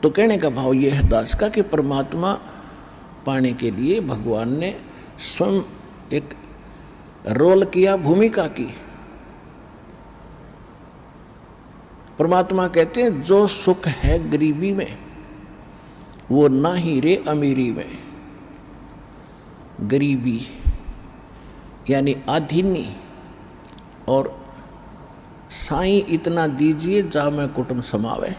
तो कहने का भाव यह है दास का कि परमात्मा पाने के लिए भगवान ने स्वयं एक रोल किया, भूमिका की। परमात्मा कहते हैं जो सुख है गरीबी में वो ना ही रे अमीरी में। गरीबी यानी आधीनी, और साईं इतना दीजिए जा मैं कुटुंब समावे,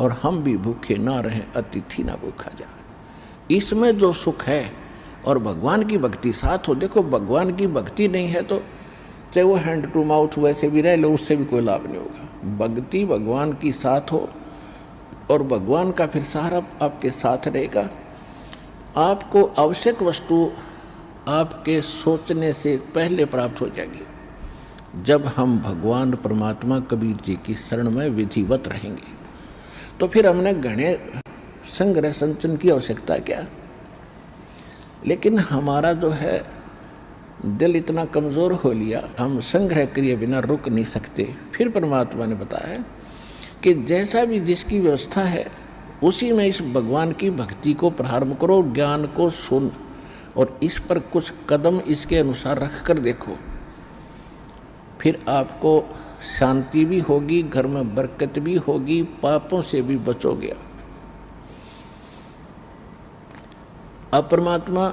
और हम भी भूखे ना रहें अतिथि ना भूखा जाए। इसमें जो सुख है और भगवान की भक्ति साथ हो। देखो भगवान की भक्ति नहीं है तो चाहे वो हैंड टू माउथ वैसे भी रह लो, उससे भी कोई लाभ नहीं होगा। भक्ति भगवान की साथ हो और भगवान का फिर सहारा आपके साथ रहेगा। आपको आवश्यक वस्तु आपके सोचने से पहले प्राप्त हो जाएगी। जब हम भगवान परमात्मा कबीर जी की शरण में विधिवत रहेंगे तो फिर हमने घने संग्रह संचन की आवश्यकता क्या। लेकिन हमारा जो है दिल इतना कमज़ोर हो लिया, हम संग्रह किए बिना रुक नहीं सकते। फिर परमात्मा ने बताया कि जैसा भी जिसकी व्यवस्था है उसी में इस भगवान की भक्ति को प्रारंभ करो, ज्ञान को सुन, और इस पर कुछ कदम इसके अनुसार रख कर देखो। फिर आपको शांति भी होगी, घर में बरकत भी होगी, पापों से भी बचोगे। अब परमात्मा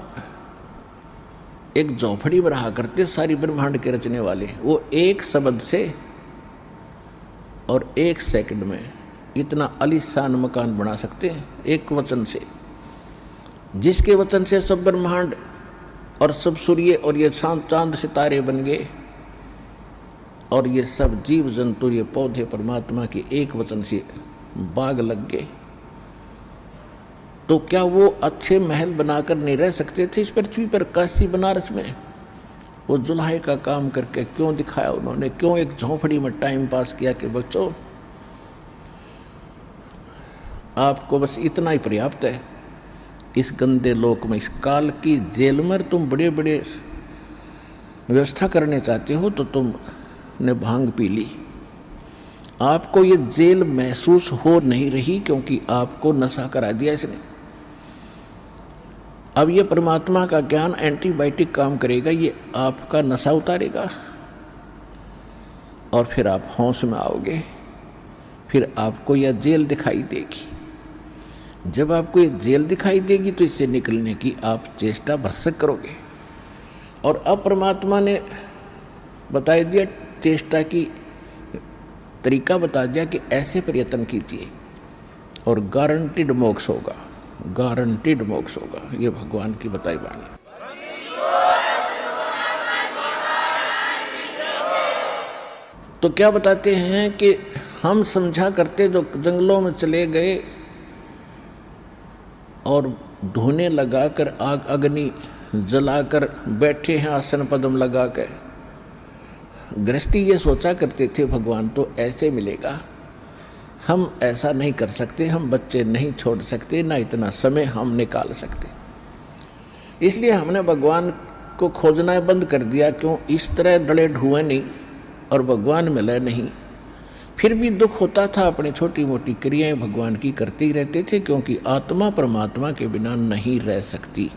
एक झोपड़ी में रहा करते, सारी ब्रह्मांड के रचने वाले। वो एक शब्द से और एक सेकंड में इतना आलीशान मकान बना सकते हैं, एक वचन से, जिसके वचन से सब ब्रह्मांड और सब सूर्य और ये चांद सितारे बन गए, और ये सब जीव जंतु, ये पौधे परमात्मा के एक वचन से बाग लग गए। तो क्या वो अच्छे महल बनाकर नहीं रह सकते थे इस पृथ्वी पर? काशी बनारस में वो जुल्हे का काम करके क्यों दिखाया उन्होंने? क्यों एक झोंपड़ी में टाइम पास किया कि बच्चों आपको बस इतना ही पर्याप्त है। इस गंदे लोक में, इस काल की जेल में तुम बड़े बड़े व्यवस्था करने चाहते हो तो तुमने भांग पी ली। आपको ये जेल महसूस हो नहीं रही क्योंकि आपको नशा करा दिया इसने। अब ये परमात्मा का ज्ञान एंटीबायोटिक काम करेगा, ये आपका नशा उतारेगा और फिर आप होश में आओगे। फिर आपको यह जेल दिखाई देगी। जब आपको ये जेल दिखाई देगी तो इससे निकलने की आप चेष्टा भरसक करोगे। और अब परमात्मा ने बता दिया, चेष्टा की तरीका बता दिया कि ऐसे प्रयत्न कीजिए और गारंटीड मोक्ष होगा, गारंटीड मोक्ष होगा। ये भगवान की बताई वाणी। तो क्या बताते हैं कि हम समझा करते जो जंगलों में चले गए और ढूंढने लगाकर आग अग्नि जलाकर बैठे हैं आसन पद्म लगा कर। गृहस्थी ये सोचा करते थे भगवान तो ऐसे मिलेगा, हम ऐसा नहीं कर सकते, हम बच्चे नहीं छोड़ सकते, ना इतना समय हम निकाल सकते। इसलिए हमने भगवान को खोजना बंद कर दिया। क्यों? इस तरह डले ढूंढे नहीं और भगवान मिले नहीं। फिर भी दुख होता था, अपनी छोटी मोटी क्रियाएं भगवान की करते ही रहते थे, क्योंकि आत्मा परमात्मा के बिना नहीं रह सकती।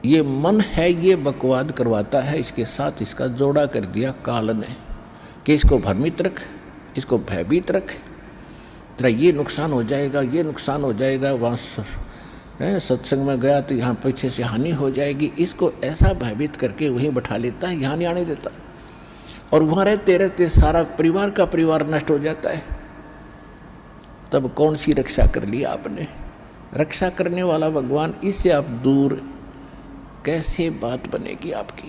ये मन है, ये बकवाद करवाता है, इसके साथ इसका जोड़ा कर दिया काल ने कि इसको भ्रमित रख, इसको भयभीत रख, तेरा ये नुकसान हो जाएगा, ये नुकसान हो जाएगा। वहाँ सत्संग में गया तो यहाँ पीछे से हानि हो जाएगी। इसको ऐसा भयभीत करके वहीं बैठा लेता है, यहाँ नहीं आने देता, और वहाँ रहते रहते सारा परिवार का परिवार नष्ट हो जाता है। तब कौन सी रक्षा कर ली आपने? रक्षा करने वाला भगवान, इससे आप दूर कैसे बात बनेगी आपकी?